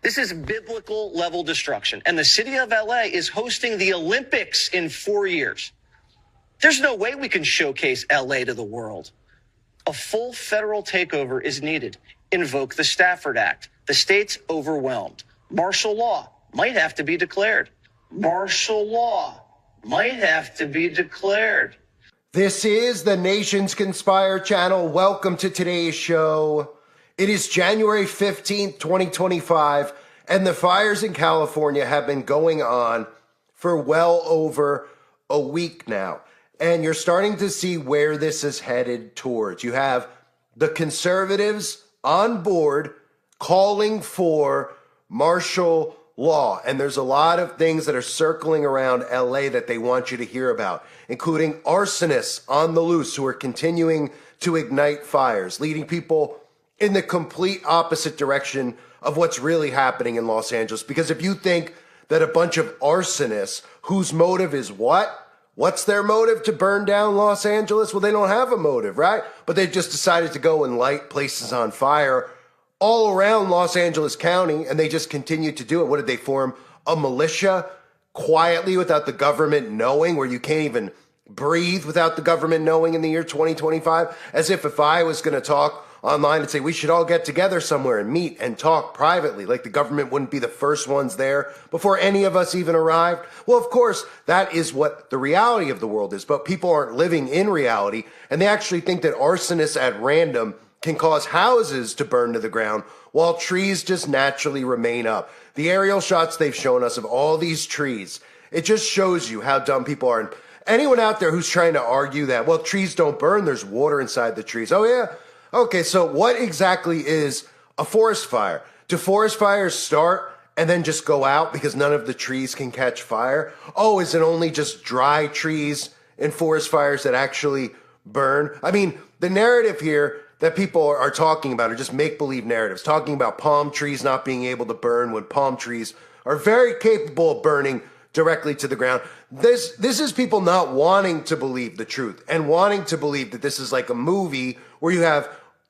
This is biblical level destruction. And the city of LA is hosting the Olympics in 4 years. There's no way we can showcase LA to the world. A full federal takeover is needed. Invoke the Stafford Act. The state's overwhelmed. Martial law might have to be declared. Martial law might have to be declared. This is the Nations Conspire channel. Welcome to today's show. It is January 15th, 2025, and the fires in California have been going on for well over a week now. And you're starting to see where this is headed towards. You have the conservatives on board calling for martial law. And there's a lot of things that are circling around LA that they want you to hear about, including arsonists on the loose who are continuing to ignite fires, leading people in the complete opposite direction of what's really happening in Los Angeles. Because if you think that a bunch of arsonists whose motive is what? What's their motive to burn down Los Angeles? Well, they don't have a motive, right? But they've just decided to go and light places on fire all around Los Angeles County, and they just continue to do it. What did they form? A militia quietly without the government knowing, where you can't even breathe without the government knowing in the year 2025? As if I was going to talk online and say we should all get together somewhere and meet and talk privately, like the government wouldn't be the first ones there before any of us even arrived. Well, of course, that is what the reality of the world is, but people aren't living in reality, and they actually think that arsonists at random can cause houses to burn to the ground while trees just naturally remain up. The aerial shots they've shown us of all these trees, it just shows you how dumb people are. And anyone out there who's trying to argue that, well, trees don't burn, there's water inside the trees. Oh, yeah. Okay, so what exactly is a forest fire? Do forest fires start and then just go out because none of the trees can catch fire? Oh, is it only just dry trees in forest fires that actually burn? I mean, the narrative here that people are talking about are just make-believe narratives, talking about palm trees not being able to burn when palm trees are very capable of burning directly to the ground. This is people not wanting to believe the truth and wanting to believe that this is like a movie where you have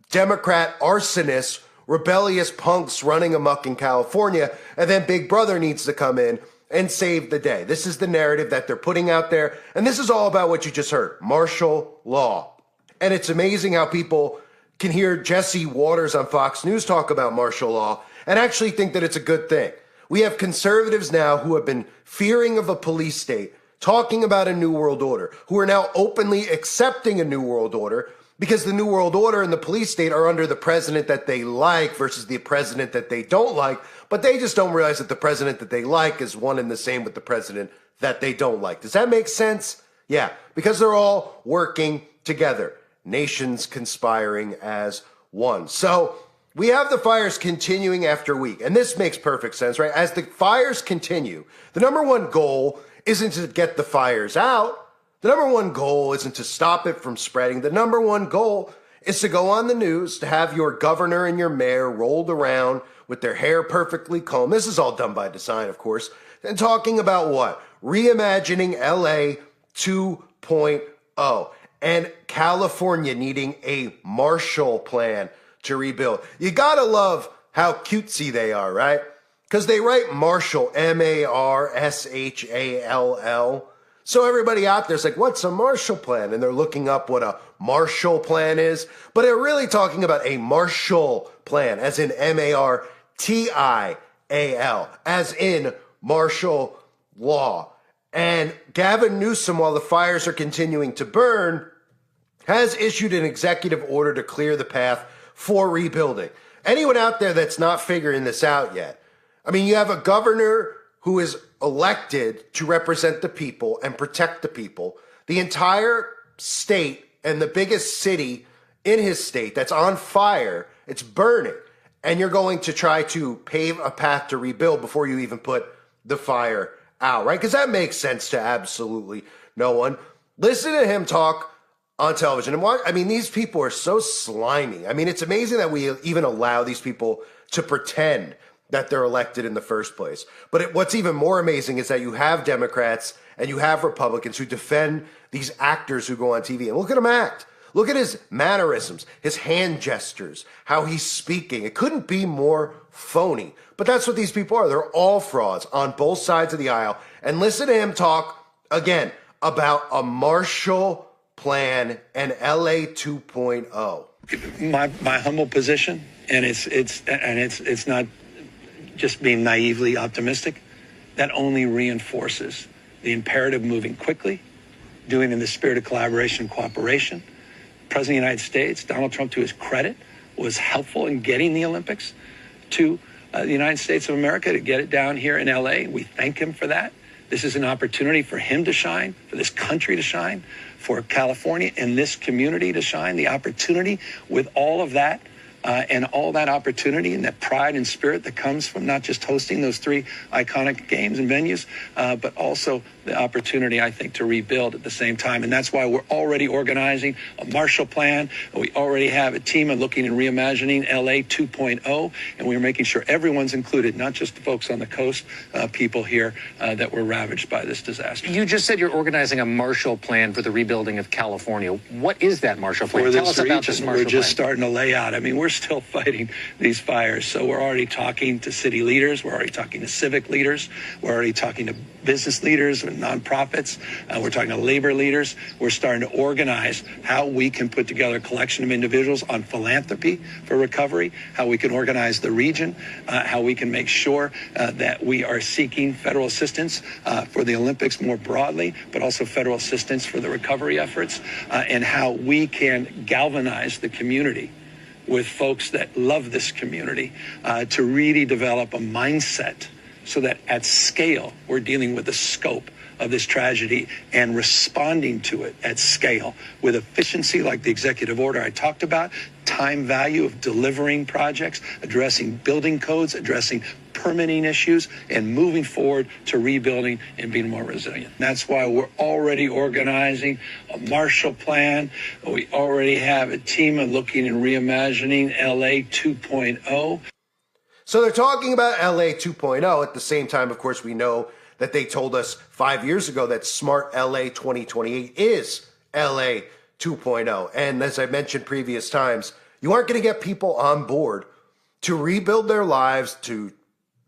Democrat arsonists, rebellious punks running amok in California, and then Big Brother needs to come in and save the day. This is the narrative that they're putting out there, and this is all about what you just heard, martial law. And it's amazing how people can hear Jesse Waters on Fox News talk about martial law and actually think that it's a good thing. We have conservatives now who have been fearing of a police state, talking about a new world order, who are now openly accepting a new world order because the new world order and the police state are under the president that they like versus the president that they don't like. But they just don't realize that the president that they like is one and the same with the president that they don't like. Does that make sense? Yeah, because they're all working together. Nations conspiring as one. So we have the fires continuing after week, and this makes perfect sense, right? As the fires continue, the number one goal isn't to get the fires out. The number one goal isn't to stop it from spreading. The number one goal is to go on the news, to have your governor and your mayor rolled around with their hair perfectly combed. This is all done by design, of course. And talking about what? Reimagining LA 2.0. And California needing a Marshall Plan to rebuild. You gotta love how cutesy they are, right? Because they write Marshall, M-A-R-S-H-A-L-L. So everybody out there's like, what's a Marshall Plan? And they're looking up what a Marshall Plan is. But they're really talking about a Marshall Plan, as in M-A-R-T-I-A-L, as in martial law. And Gavin Newsom, while the fires are continuing to burn, has issued an executive order to clear the path for rebuilding. Anyone out there that's not figuring this out yet, I mean, you have a governor who is elected to represent the people and protect the people. The entire state and the biggest city in his state that's on fire, it's burning. And you're going to try to pave a path to rebuild before you even put the fire out, right? Because that makes sense to absolutely no one. Listen to him talk on television. And I mean, these people are so slimy. I mean, it's amazing that we even allow these people to pretend that they're elected in the first place. But what's even more amazing is that you have Democrats and you have Republicans who defend these actors who go on TV. And look at them act. Look at his mannerisms, his hand gestures, how he's speaking. It couldn't be more phony. But that's what these people are. They're all frauds on both sides of the aisle. And listen to him talk again about a Marshall Plan and LA 2.0. My humble position, and it's not just being naively optimistic, that only reinforces the imperative moving quickly, doing in the spirit of collaboration and cooperation. President of the United States, Donald Trump, to his credit, was helpful in getting the Olympics to the United States of America, to get it down here in LA. We thank him for that. This is an opportunity for him to shine, for this country to shine, for California and this community to shine. The opportunity with all of that and all that opportunity and that pride and spirit that comes from not just hosting those three iconic games and venues, but also the opportunity, I think, to rebuild at the same time. And that's why we're already organizing a Marshall Plan. We already have a team looking and reimagining LA 2.0, and we're making sure everyone's included, not just the folks on the coast, people here that were ravaged by this disaster. You just said you're organizing a Marshall Plan for the rebuilding of California. What is that Marshall Plan? Tell us about this Marshall Plan. We're just starting to lay out. I mean, we're still fighting these fires. So we're already talking to city leaders. We're already talking to civic leaders. We're already talking to business leaders and nonprofits. We're talking to labor leaders. We're starting to organize how we can put together a collection of individuals on philanthropy for recovery, how we can organize the region, how we can make sure that we are seeking federal assistance for the Olympics more broadly, but also federal assistance for the recovery efforts, and how we can galvanize the community with folks that love this community to really develop a mindset so that at scale, we're dealing with the scope of this tragedy and responding to it at scale with efficiency, like the executive order I talked about, time value of delivering projects, addressing building codes, addressing permitting issues, and moving forward to rebuilding and being more resilient. That's why we're already organizing a Marshall Plan. We already have a team looking and reimagining LA 2.0. So they're talking about LA 2.0. At the same time, of course, we know that they told us 5 years ago that Smart LA 2028 is LA 2.0. And as I mentioned previous times, you aren't going to get people on board to rebuild their lives, to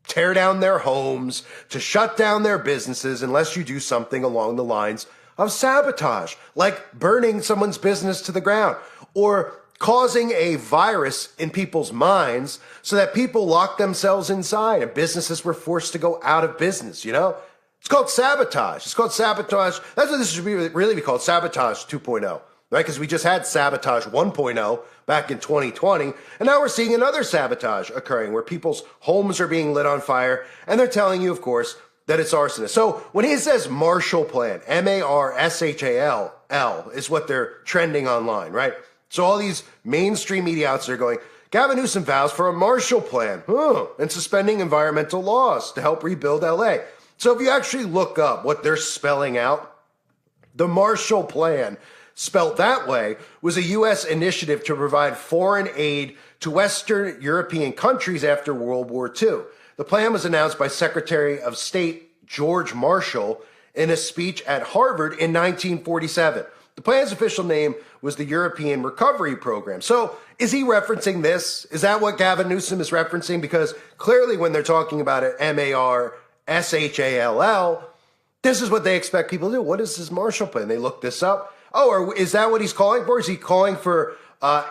tear down their homes, to shut down their businesses, unless you do something along the lines of sabotage, like burning someone's business to the ground or causing a virus in people's minds so that people locked themselves inside and businesses were forced to go out of business, you know? It's called sabotage. It's called sabotage. That's what this should really be called, sabotage 2.0, right? Because we just had sabotage 1.0 back in 2020, and now we're seeing another sabotage occurring where people's homes are being lit on fire, and they're telling you, of course, that it's arsonists. So when he says Marshall Plan, M-A-R-S-H-A-L-L is what they're trending online, right? So all these mainstream media outlets are going, Gavin Newsom vows for a Marshall Plan and suspending environmental laws to help rebuild LA. So if you actually look up what they're spelling out, the Marshall Plan, spelled that way, was a U.S. initiative to provide foreign aid to Western European countries after World War II. The plan was announced by Secretary of State George Marshall in a speech at Harvard in 1947. The plan's official name was the European Recovery Program. So is he referencing this? Is that what Gavin Newsom is referencing? Because clearly when they're talking about it, M-A-R-S-H-A-L-L, this is what they expect people to do. What is this Marshall Plan? They look this up. Oh, is that what he's calling for? Is he calling for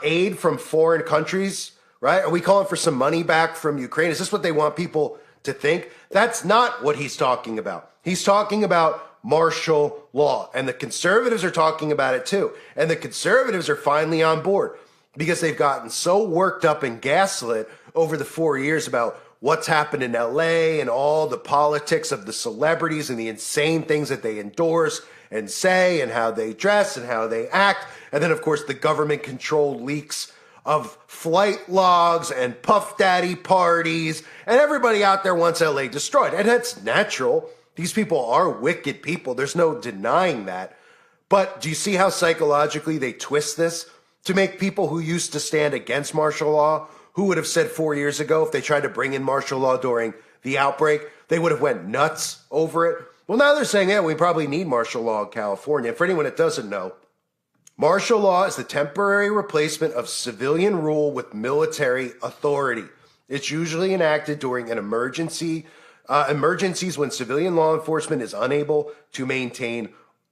aid from foreign countries, right? Are we calling for some money back from Ukraine? Is this what they want people to think? That's not what he's talking about. He's talking about martial law, and the conservatives are talking about it too. And the conservatives are finally on board because they've gotten so worked up and gaslit over the 4 years about what's happened in LA and all the politics of the celebrities and the insane things that they endorse and say and how they dress and how they act. And then, of course, the government controlled leaks of flight logs and Puff Daddy parties, and everybody out there wants LA destroyed. And that's natural. These people are wicked people. There's no denying that. But do you see how psychologically they twist this to make people who used to stand against martial law, who would have said 4 years ago if they tried to bring in martial law during the outbreak, they would have went nuts over it? Well, now they're saying, yeah, we probably need martial law in California. For anyone that doesn't know, Martial law is the temporary replacement of civilian rule with military authority. It's usually enacted during an emergencies when civilian law enforcement is unable to maintain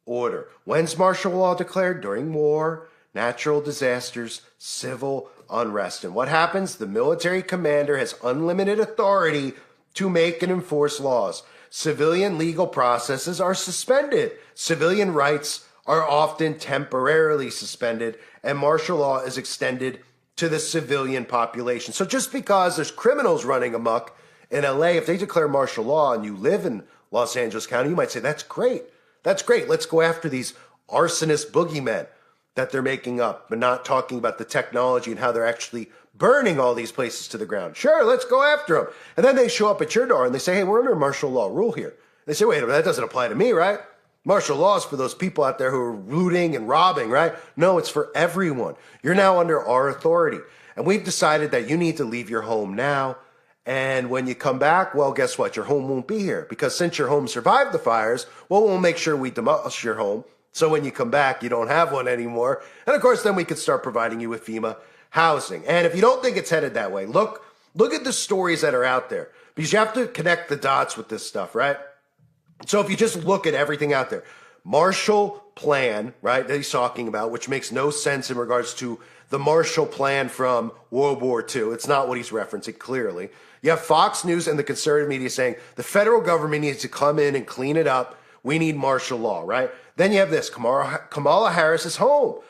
order. When's martial law declared? During war, natural disasters, civil unrest. And what happens? The military commander has unlimited authority to make and enforce laws. Civilian legal processes are suspended. Civilian rights are often temporarily suspended, and martial law is extended to the civilian population. So just because there's criminals running amok in LA, if they declare martial law and you live in Los Angeles County, you might say, that's great. That's great. Let's go after these arsonist boogeymen that they're making up, but not talking about the technology and how they're actually burning all these places to the ground. Sure, let's go after them. And then they show up at your door and they say, hey, we're under martial law rule here. They say, wait a minute, that doesn't apply to me, right? Martial law is for those people out there who are looting and robbing, right? No, it's for everyone. You're now under our authority. And we've decided that you need to leave your home now. And when you come back, well, guess what? Your home won't be here. Because since your home survived the fires, well, we'll make sure we demolish your home. So when you come back, you don't have one anymore. And of course, then we could start providing you with FEMA housing. And if you don't think it's headed that way, look at the stories that are out there. Because you have to connect the dots with this stuff, right? So if you just look at everything out there, Marshall Plan, right, that he's talking about, which makes no sense in regards to the Marshall Plan from World War II. It's not what he's referencing, clearly. You have Fox News and the conservative media saying the federal government needs to come in and clean it up. We need martial law, right? Then you have this, Kamala Harris is home.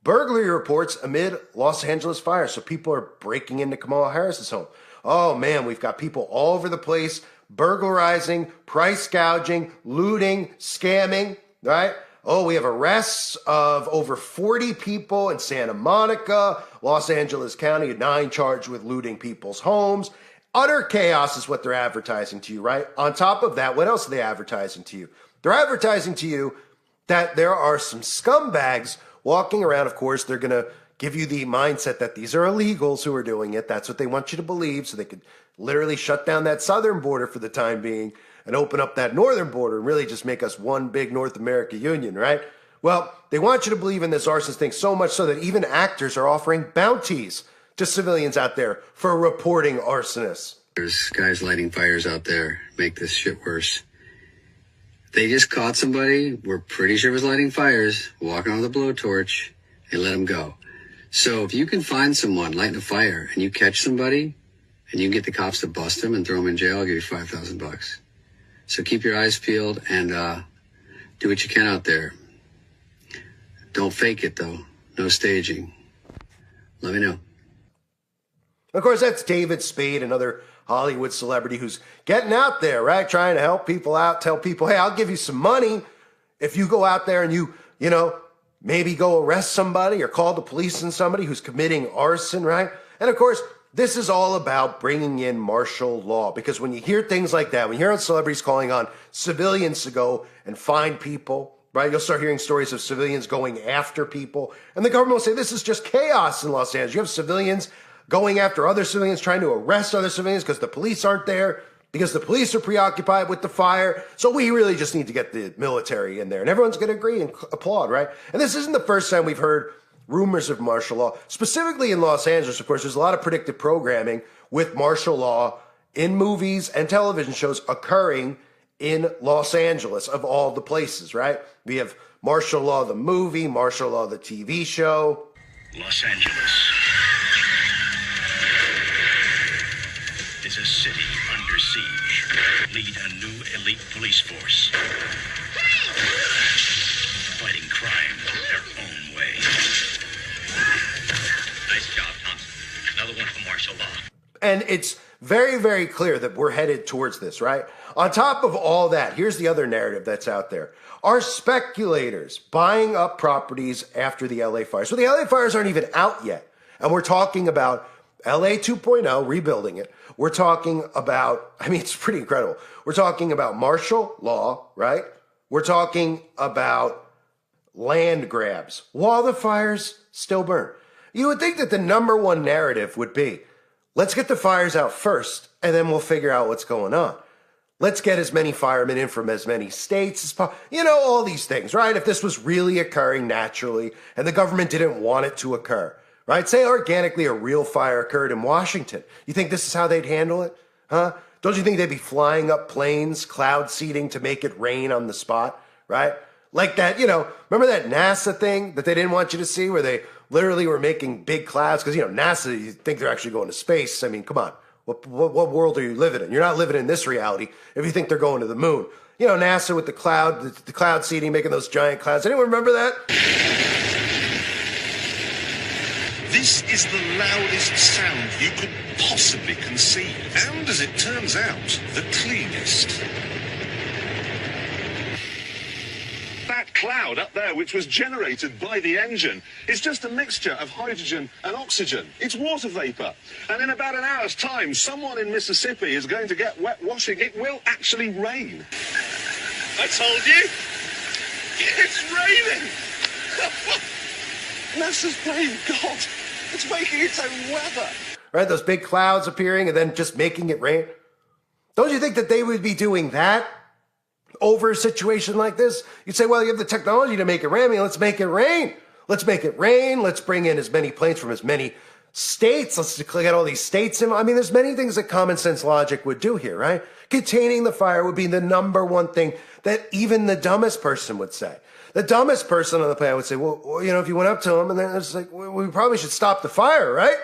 Burglary reports amid Los Angeles fires. So people are breaking into Kamala Harris's home. Oh man, we've got people all over the place, burglarizing, price gouging, looting, scamming, right? Oh, we have arrests of over 40 people in Santa Monica, Los Angeles County, 9 charged with looting people's homes. Utter chaos is what they're advertising to you, right? On top of that, what else are they advertising to you? They're advertising to you that there are some scumbags walking around. Of course, they're going to give you the mindset that these are illegals who are doing it. That's what they want you to believe, so they could literally shut down that southern border for the time being and open up that northern border and really just make us one big North America union, right? Well, they want you to believe in this arson thing so much so that even actors are offering bounties to civilians out there for reporting arsonists. There's guys lighting fires out there, make this shit worse. They just caught somebody, we're pretty sure was lighting fires, walking on with a blowtorch, and let them go. So if you can find someone lighting a fire and you catch somebody and you can get the cops to bust them and throw them in jail, I'll give you $5,000. So keep your eyes peeled and do what you can out there. Don't fake it though. No staging. Let me know. Of course, that's David Spade, another Hollywood celebrity who's getting out there, right? Trying to help people out, tell people, hey, I'll give you some money if you go out there and you maybe go arrest somebody or call the police on somebody who's committing arson, right? And of course, this is all about bringing in martial law, because when you hear things like that, when you hear celebrities calling on civilians to go and find people, right? You'll start hearing stories of civilians going after people, and the government will say this is just chaos in Los Angeles. You have civilians going after other civilians, trying to arrest other civilians because the police aren't there, because the police are preoccupied with the fire. So we really just need to get the military in there. And everyone's going to agree and applaud, right? And this isn't the first time we've heard rumors of martial law. Specifically in Los Angeles, of course, there's a lot of predictive programming with martial law in movies and television shows occurring in Los Angeles, of all the places, right? We have Martial Law, the movie, Martial Law, the TV show. Los Angeles is a city under siege. Lead a new elite police force, fighting crime their own way. Nice job, Thompson. Another one for martial law. And it's very, very clear that we're headed towards this, right? On top of all that, here's the other narrative that's out there. Are speculators buying up properties after the LA fires? So the LA fires aren't even out yet. And we're talking about LA 2.0, rebuilding it. We're talking about, it's pretty incredible. We're talking about martial law, right? We're talking about land grabs while the fires still burn. You would think that the number one narrative would be, let's get the fires out first, and then we'll figure out what's going on. Let's get as many firemen in from as many states as possible. You know, all these things, right? If this was really occurring naturally and the government didn't want it to occur, right? Say organically a real fire occurred in Washington. You think this is how they'd handle it? Huh? Don't you think they'd be flying up planes, cloud seeding to make it rain on the spot, right? Like that, you know, remember that NASA thing that they didn't want you to see where they literally were making big clouds? Because, you know, NASA, you think they're actually going to space. I mean, come on. What world are you living in? You're not living in this reality if you think they're going to the moon. You know, NASA with the cloud seeding, making those giant clouds. Anyone remember that? This is the loudest sound you could possibly conceive. And as it turns out, the cleanest. That cloud up there, which was generated by the engine, is just a mixture of hydrogen and oxygen. It's water vapor. And in about an hour's time, someone in Mississippi is going to get wet washing. It will actually rain. I told you. It's raining. NASA's playing God. It's making its own weather. Right, those big clouds appearing and then just making it rain. Don't you think that they would be doing that over a situation like this? You'd say, well, you have the technology to make it rain. I mean, let's make it rain. Let's make it rain. Let's bring in as many planes from as many states. Let's get all these states in. I mean, there's many things that common sense logic would do here, right? Containing the fire would be the number one thing that even the dumbest person would say. The dumbest person on the planet would say, well, you know, if you went up to them and then it's like, we probably should stop the fire, right?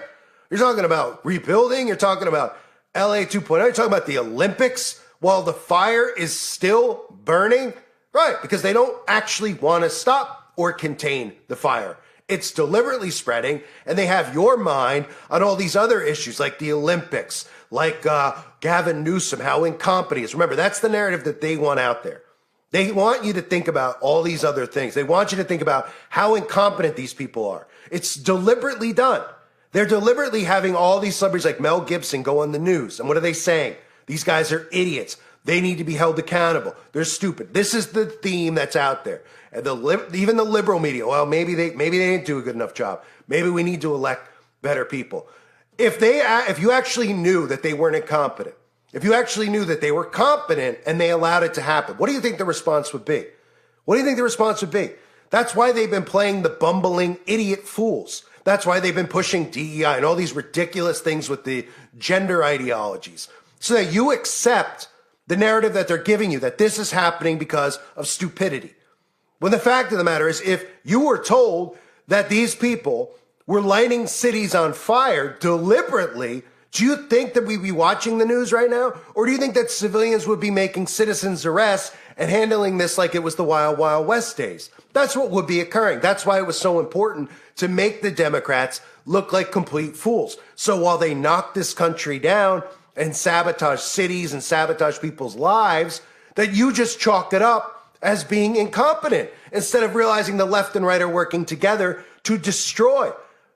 You're talking about rebuilding. You're talking about LA 2.0. You're talking about the Olympics while the fire is still burning, right? Because they don't actually want to stop or contain the fire. It's deliberately spreading, and they have your mind on all these other issues like the Olympics, like Gavin Newsom, how incompetent he is. Remember, that's the narrative that they want out there. They want you to think about all these other things. They want you to think about how incompetent these people are. It's deliberately done. They're deliberately having all these celebrities like Mel Gibson go on the news. And what are they saying? These guys are idiots. They need to be held accountable. They're stupid. This is the theme that's out there. And even the liberal media, well, maybe they didn't do a good enough job. Maybe we need to elect better people. If you actually knew that they weren't incompetent, if you actually knew that they were competent and they allowed it to happen, what do you think the response would be? What do you think the response would be? That's why they've been playing the bumbling idiot fools. That's why they've been pushing DEI and all these ridiculous things with the gender ideologies, so that you accept the narrative that they're giving you, that this is happening because of stupidity. When the fact of the matter is, if you were told that these people were lighting cities on fire deliberately, do you think that we'd be watching the news right now? Or do you think that civilians would be making citizens' arrests and handling this like it was the Wild Wild West days? That's what would be occurring. That's why it was so important to make the Democrats look like complete fools. So while they knock this country down and sabotage cities and sabotage people's lives, that you just chalk it up as being incompetent instead of realizing the left and right are working together to destroy.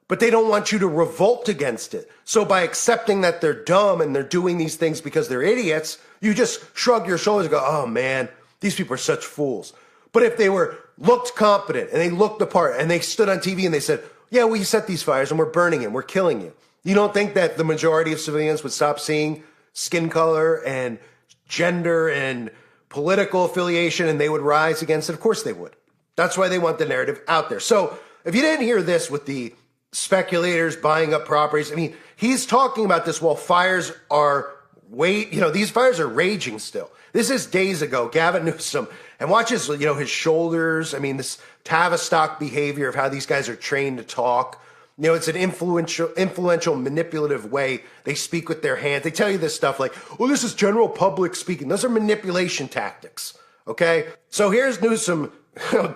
But they don't want you to revolt against it. So by accepting that they're dumb and they're doing these things because they're idiots, you just shrug your shoulders and go, oh man, these people are such fools. But if they looked competent and they looked the part and they stood on TV and they said, yeah, we set these fires and we're burning them, we're killing you. You don't think that the majority of civilians would stop seeing skin color and gender and political affiliation and they would rise against it? Of course they would. That's why they want the narrative out there. So if you didn't hear this with the speculators buying up properties, I mean, he's talking about this while fires are these fires are raging still. This is days ago, Gavin Newsom, and watch his, his shoulders. I mean, this Tavistock behavior of how these guys are trained to talk. It's an influential, manipulative way they speak with their hands. They tell you this stuff like, well, this is general public speaking. Those are manipulation tactics, okay? So here's Newsom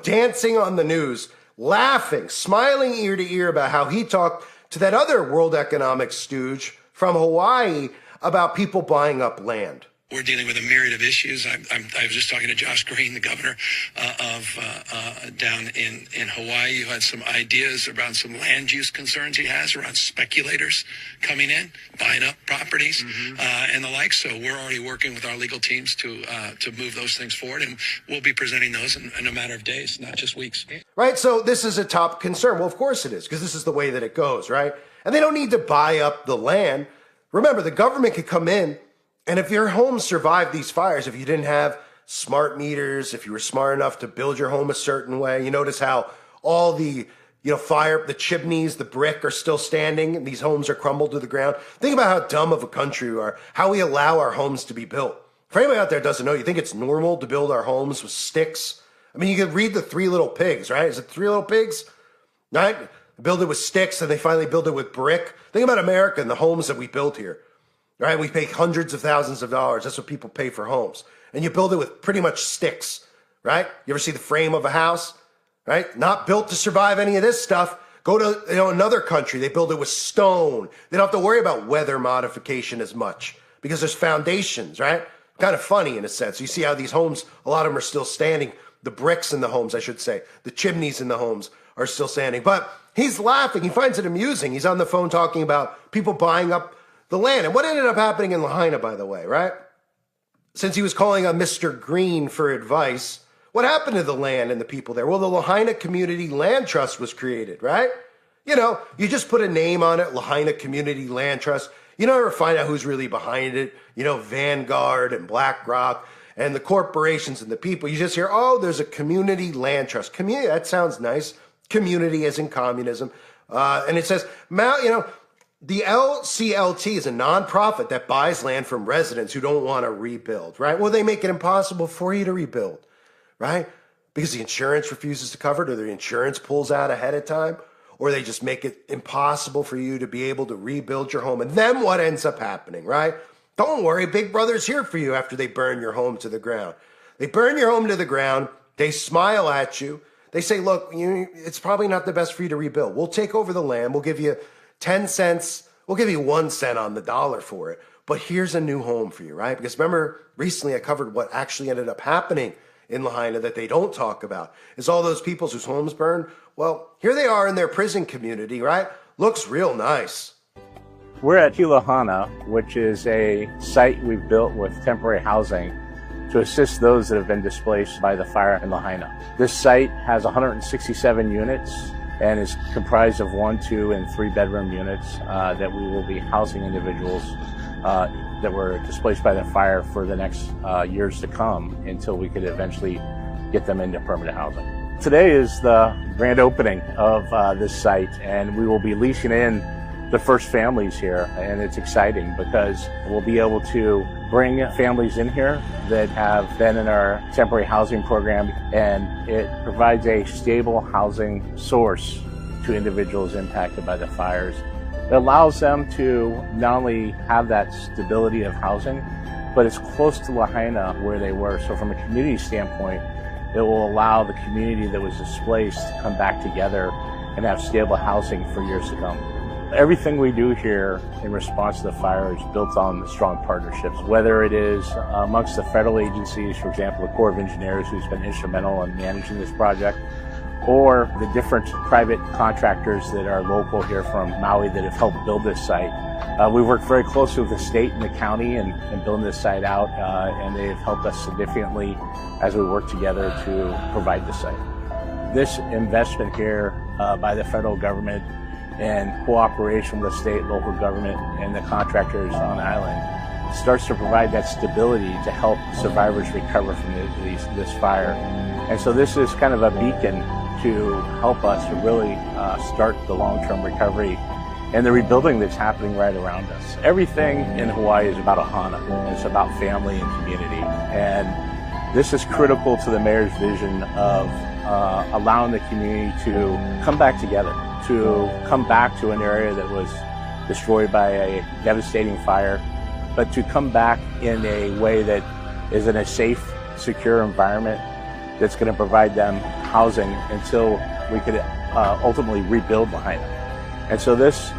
dancing on the news, laughing, smiling ear to ear about how he talked to that other World Economic stooge from Hawaii about people buying up land. We're dealing with a myriad of issues. I was just talking to Josh Green, the governor down in Hawaii, who had some ideas around some land use concerns he has around speculators coming in, buying up properties, and the like. So we're already working with our legal teams to move those things forward, and we'll be presenting those in a matter of days, not just weeks. Right. So this is a top concern. Well, of course it is, because this is the way that it goes, right? And they don't need to buy up the land. Remember, the government could come in And if your home survived these fires, if you didn't have smart meters, if you were smart enough to build your home a certain way, you notice how all the fire, the chimneys, the brick are still standing, and these homes are crumbled to the ground. Think about how dumb of a country we are, how we allow our homes to be built. For anybody out there that doesn't know, you think it's normal to build our homes with sticks? I mean, you could read the Three Little Pigs, right? Is it Three Little Pigs? Right? They build it with sticks, and they finally build it with brick. Think about America and the homes that we built here, right? We pay hundreds of thousands of dollars. That's what people pay for homes. And you build it with pretty much sticks, right? You ever see the frame of a house? Right? Not built to survive any of this stuff. Go to another country. They build it with stone. They don't have to worry about weather modification as much because there's foundations, right? Kind of funny in a sense. You see how these homes, a lot of them are still standing. The bricks in the homes, I should say. The chimneys in the homes are still standing. But he's laughing. He finds it amusing. He's on the phone talking about people buying up the land. And what ended up happening in Lahaina, by the way, right? Since he was calling on Mr. Green for advice, what happened to the land and the people there? Well, the Lahaina Community Land Trust was created, right? You just put a name on it, Lahaina Community Land Trust. You never find out who's really behind it. Vanguard and BlackRock and the corporations and the people. You just hear, oh, there's a community land trust. Community, that sounds nice. Community as in communism. And it says, the LCLT is a nonprofit that buys land from residents who don't want to rebuild, right? Well, they make it impossible for you to rebuild. Right? Because the insurance refuses to cover it, or the insurance pulls out ahead of time, or they just make it impossible for you to be able to rebuild your home. And then what ends up happening, right? Don't worry, Big Brother's here for you after they burn your home to the ground. They burn your home to the ground. They smile at you. They say, look, it's probably not the best for you to rebuild. We'll take over the land. We'll give you 10 cents. We'll give you 1 cent on the dollar for it. But here's a new home for you, right? Because remember, recently I covered what actually ended up happening in Lahaina that they don't talk about is all those people whose homes burned. Well, here they are in their prison community, right? Looks real nice. We're at Kilahana, which is a site we've built with temporary housing to assist those that have been displaced by the fire in Lahaina. This site has 167 units and is comprised of 1, 2, and 3 bedroom units that we will be housing individuals that were displaced by the fire for the next years to come until we could eventually get them into permanent housing. Today is the grand opening of this site, and we will be leasing in the first families here, and it's exciting because we'll be able to bring families in here that have been in our temporary housing program, and it provides a stable housing source to individuals impacted by the fires. It allows them to not only have that stability of housing, but it's close to Lahaina where they were. So from a community standpoint, it will allow the community that was displaced to come back together and have stable housing for years to come. Everything we do here in response to the fire is built on strong partnerships, whether it is amongst the federal agencies, for example, the Corps of Engineers, who's been instrumental in managing this project, or the different private contractors that are local here from Maui that have helped build this site. We work very closely with the state and the county in building this site out, and they have helped us significantly as we work together to provide this site. This investment here by the federal government in cooperation with the state, local government, and the contractors on the island starts to provide that stability to help survivors recover from this fire. And so this is kind of a beacon to help us to really start the long-term recovery and the rebuilding that's happening right around us. Everything in Hawaii is about ohana. It's about family and community. And this is critical to the mayor's vision of allowing the community to come back together, to come back to an area that was destroyed by a devastating fire, but to come back in a way that is in a safe, secure environment that's going to provide them housing until we could ultimately rebuild Lahaina. And so this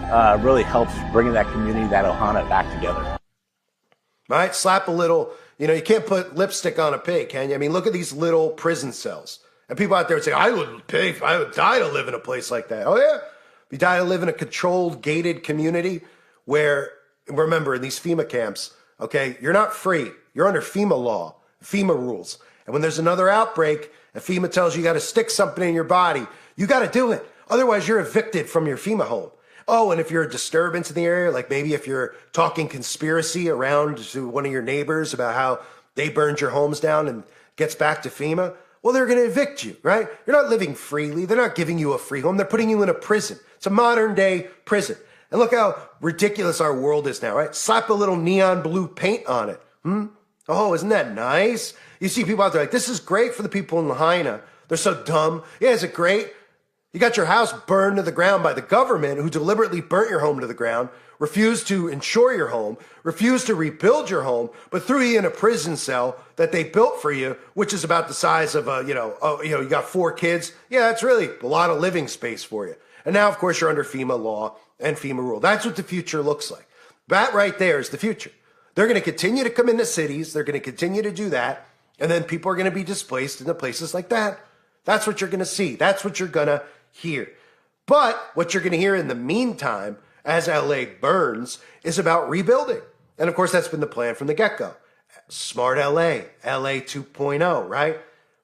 really helps bringing that community, that ohana, back together. Right? Slap a little, you can't put lipstick on a pig, can you? I mean, look at these little prison cells. And people out there would say, I would die to live in a place like that. Oh, yeah? You die to live in a controlled, gated community where, remember, in these FEMA camps, okay, you're not free. You're under FEMA law, FEMA rules. And when there's another outbreak and FEMA tells you got to stick something in your body, you got to do it. Otherwise, you're evicted from your FEMA home. Oh, and if you're a disturbance in the area, like maybe if you're talking conspiracy around to one of your neighbors about how they burned your homes down and gets back to FEMA, well, they're going to evict you, right? You're not living freely. They're not giving you a free home. They're putting you in a prison. It's a modern day prison. And look how ridiculous our world is now, right? Slap a little neon blue paint on it. Oh, isn't that nice? You see people out there like, this is great for the people in Lahaina. They're so dumb. Yeah, is it great? You got your house burned to the ground by the government who deliberately burnt your home to the ground, refused to insure your home, refused to rebuild your home, but threw you in a prison cell that they built for you, which is about the size of you got 4 kids. Yeah, that's really a lot of living space for you. And now, of course, you're under FEMA law and FEMA rule. That's what the future looks like. That right there is the future. They're going to continue to come into cities. They're going to continue to do that. And then people are going to be displaced into places like that. That's what you're going to see. That's what you're going to hear. But what you're going to hear in the meantime, as LA burns, is about rebuilding. And of course, that's been the plan from the get-go. Smart LA, LA 2.0, right?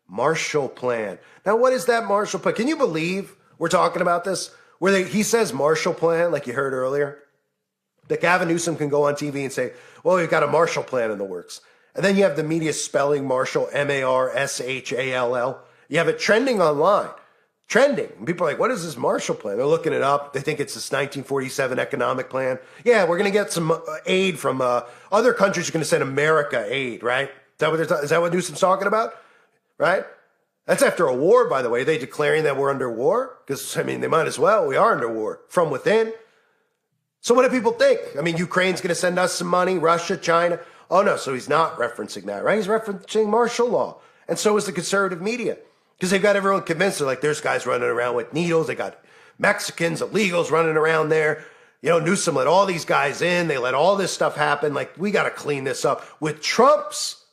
Marshall Plan. Now, what is that Marshall Plan? Can you believe we're talking about this? He says Marshall Plan, like you heard earlier. That Gavin Newsom can go on TV and say, well, we've got a Marshall Plan in the works. And then you have the media spelling Marshall, M-A-R-S-H-A-L-L. You have it trending online. Trending. And people are like, what is this Marshall Plan? They're looking it up. They think it's this 1947 economic plan. Yeah, we're going to get some aid from other countries are going to send America aid, right? Is that what Newsom's talking about? Right? That's after a war, by the way. Are they declaring that we're under war? Because, I mean, they might as well. We are under war from within. So what do people think? I mean, Ukraine's going to send us some money, Russia, China. Oh, no, so he's not referencing that, right? He's referencing martial law. And so is the conservative media. Because they've got everyone convinced. They're like, there's guys running around with needles. They got Mexicans, illegals running around there. You know, Newsom let all these guys in. They let all this stuff happen. Like, we got to clean this up with Trump's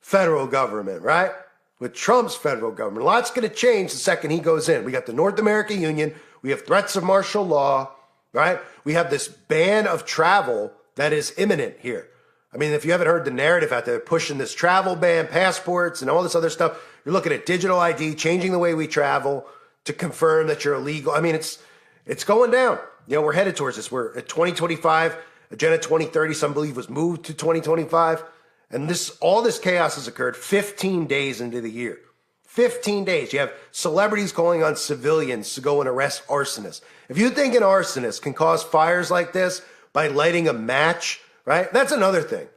federal government, right? With Trump's federal government. Lots going to change the second he goes in. We got the North America Union. We have threats of martial law, right? We have this ban of travel that is imminent here. I mean, if you haven't heard the narrative out there, pushing this travel ban, passports, and all this other stuff, you're looking at digital ID, changing the way we travel to confirm that you're illegal. I mean, it's going down. You know, we're headed towards this. We're at 2025, Agenda 2030, some believe was moved to 2025. And all this chaos has occurred 15 days into the year. 15 days. You have celebrities calling on civilians to go and arrest arsonists. If you think an arsonist can cause fires like this by lighting a match, right? That's another thing.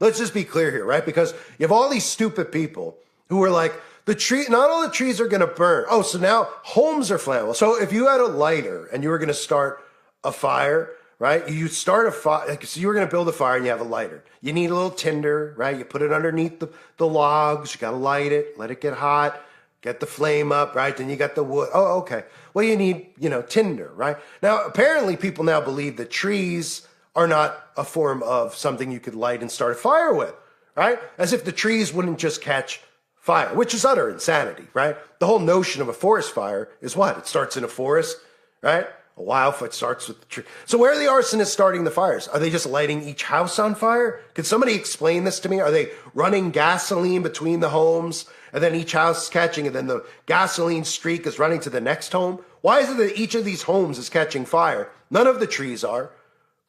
Let's just be clear here, right? Because you have all these stupid people who are like, not all the trees are going to burn. Oh, so now homes are flammable. So if you had a lighter and you were going to start a fire, right? You start a fire, so you were going to build a fire and you have a lighter. You need a little tinder, right? You put it underneath the logs. You got to light it, let it get hot, get the flame up, right? Then you got the wood. Oh, okay. Well, you need, tinder, right? Now, apparently people now believe that trees are not a form of something you could light and start a fire with, right? As if the trees wouldn't just catch fire, which is utter insanity, right? The whole notion of a forest fire is what? It starts in a forest, right? A wildfire starts with the tree. So where are the arsonists starting the fires? Are they just lighting each house on fire? Could somebody explain this to me? Are they running gasoline between the homes and then each house is catching and then the gasoline streak is running to the next home? Why is it that each of these homes is catching fire? None of the trees are,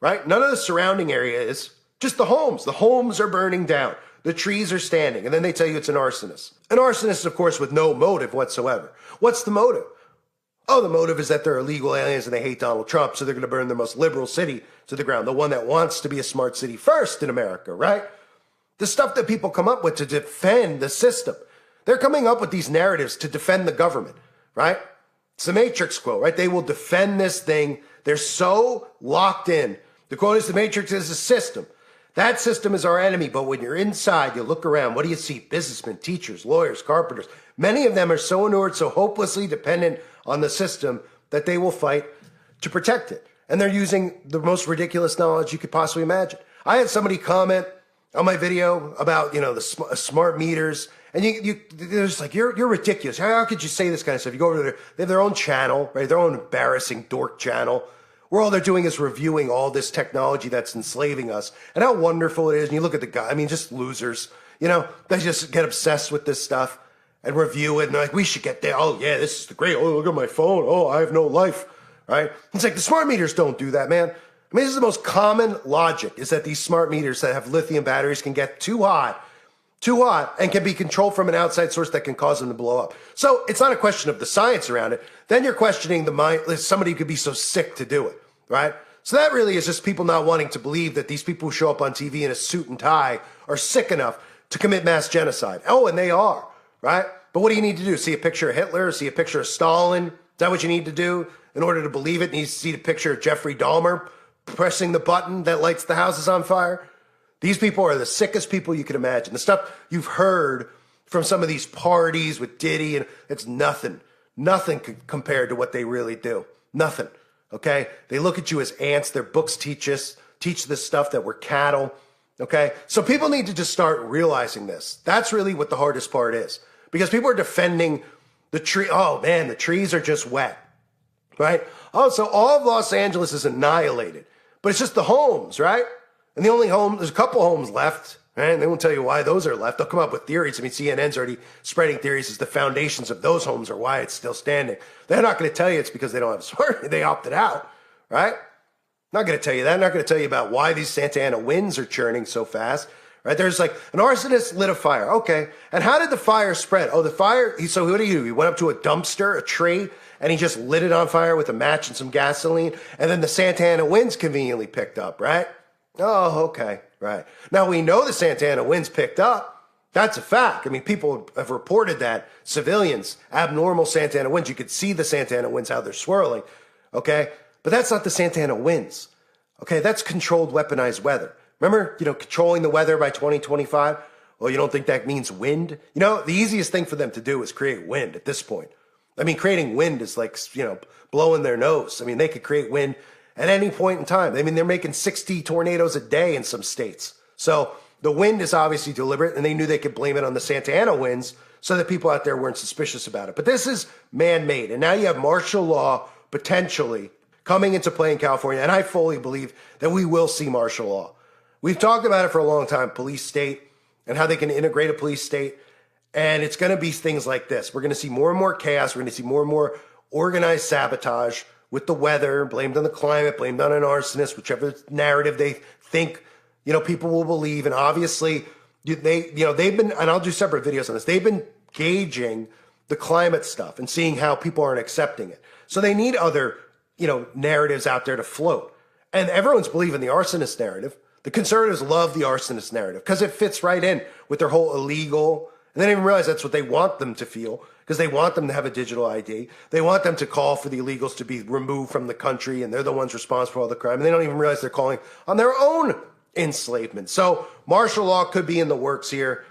right? None of the surrounding area is. Just the homes. The homes are burning down. The trees are standing. And then they tell you it's an arsonist. An arsonist, of course, with no motive whatsoever. What's the motive? Oh, the motive is that they're illegal aliens and they hate Donald Trump, so they're going to burn the most liberal city to the ground, the one that wants to be a smart city first in America, right? The stuff that people come up with to defend the system. They're coming up with these narratives to defend the government, right? It's the Matrix quote, right? They will defend this thing. They're so locked in. The quote is, the Matrix is a system. That system is our enemy, but when you're inside, you look around, what do you see? Businessmen, teachers, lawyers, carpenters. Many of them are so inured, so hopelessly dependent on the system that they will fight to protect it. And they're using the most ridiculous knowledge you could possibly imagine. I had somebody comment on my video about, the smart meters, and they're just like, you're ridiculous. How could you say this kind of stuff? You go over there, they have their own channel, right? Their own embarrassing dork channel, where all they're doing is reviewing all this technology that's enslaving us and how wonderful it is. And you look at the guy, just losers, they just get obsessed with this stuff and review it. And they're like, we should get there. Oh, yeah, this is the great. Oh, look at my phone. Oh, I have no life, right? It's like the smart meters don't do that, man. I mean, this is the most common logic, is that these smart meters that have lithium batteries can get too hot, and can be controlled from an outside source that can cause them to blow up. So it's not a question of the science around it. Then you're questioning the mind. Somebody could be so sick to do it, right? So that really is just people not wanting to believe that these people who show up on TV in a suit and tie are sick enough to commit mass genocide. Oh, and they are, right? But what do you need to do? See a picture of Hitler? See a picture of Stalin? Is that what you need to do in order to believe it? You need to see the picture of Jeffrey Dahmer pressing the button that lights the houses on fire? These people are the sickest people you can imagine. The stuff you've heard from some of these parties with Diddy, and it's nothing compared to what they really do. Nothing, okay? They look at you as ants. Their books teach this stuff that we're cattle, okay? So people need to just start realizing this. That's really what the hardest part is, because people are defending the tree. Oh, man, the trees are just wet, right? Oh, so all of Los Angeles is annihilated, but it's just the homes, right? And the only home, there's a couple homes left, right? They won't tell you why those are left. They'll come up with theories. I mean, CNN's already spreading theories as the foundations of those homes are why it's still standing. They're not going to tell you it's because they don't have smart. They opted out, right? Not going to tell you that. Not going to tell you about why these Santa Ana winds are churning so fast, right? There's like an arsonist lit a fire. Okay. And how did the fire spread? Oh, the fire. So what did he do? He went up to a dumpster, a tree, and he just lit it on fire with a match and some gasoline. And then the Santa Ana winds conveniently picked up, right? Oh, okay, right. Now we know the Santa Ana winds picked up. That's a fact. I mean, people have reported that civilians, abnormal Santa Ana winds. You could see the Santa Ana winds, how they're swirling, okay? But that's not the Santa Ana winds, okay? That's controlled weaponized weather. Remember, controlling the weather by 2025? Well, you don't think that means wind? The easiest thing for them to do is create wind at this point. I mean, creating wind is like, blowing their nose. I mean, they could create wind at any point in time. I mean, they're making 60 tornadoes a day in some states. So the wind is obviously deliberate, and they knew they could blame it on the Santa Ana winds so that people out there weren't suspicious about it. But this is man-made. And now you have martial law potentially coming into play in California. And I fully believe that we will see martial law. We've talked about it for a long time, police state, and how they can integrate a police state. And it's going to be things like this. We're going to see more and more chaos. We're going to see more and more organized sabotage with the weather, blamed on the climate, blamed on an arsonist, whichever narrative they think, people will believe. And obviously, they've been, and I'll do separate videos on this, they've been gauging the climate stuff and seeing how people aren't accepting it. So they need other, narratives out there to float. And everyone's believing the arsonist narrative. The conservatives love the arsonist narrative because it fits right in with their whole illegal, and they don't even realize that's what they want them to feel, because they want them to have a digital ID. They want them to call for the illegals to be removed from the country, and they're the ones responsible for all the crime. And they don't even realize they're calling on their own enslavement. So martial law could be in the works here.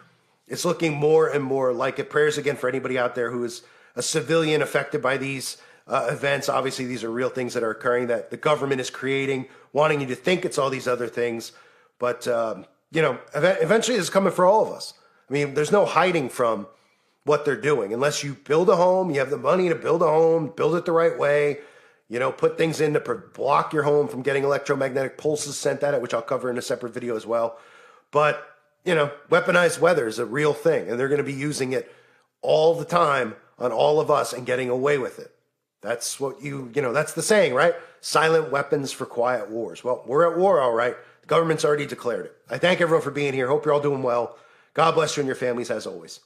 It's looking more and more like it. Prayers again for anybody out there who is a civilian affected by these events. Obviously, these are real things that are occurring that the government is creating, wanting you to think it's all these other things. But, eventually this is coming for all of us. I mean, there's no hiding from what they're doing. Unless you build a home, you have the money to build a home, build it the right way, put things in to block your home from getting electromagnetic pulses sent at it, which I'll cover in a separate video as well. But, weaponized weather is a real thing, and they're going to be using it all the time on all of us and getting away with it. That's what that's the saying, right? Silent weapons for quiet wars. Well, we're at war, all right. The government's already declared it. I thank everyone for being here. Hope you're all doing well. God bless you and your families as always.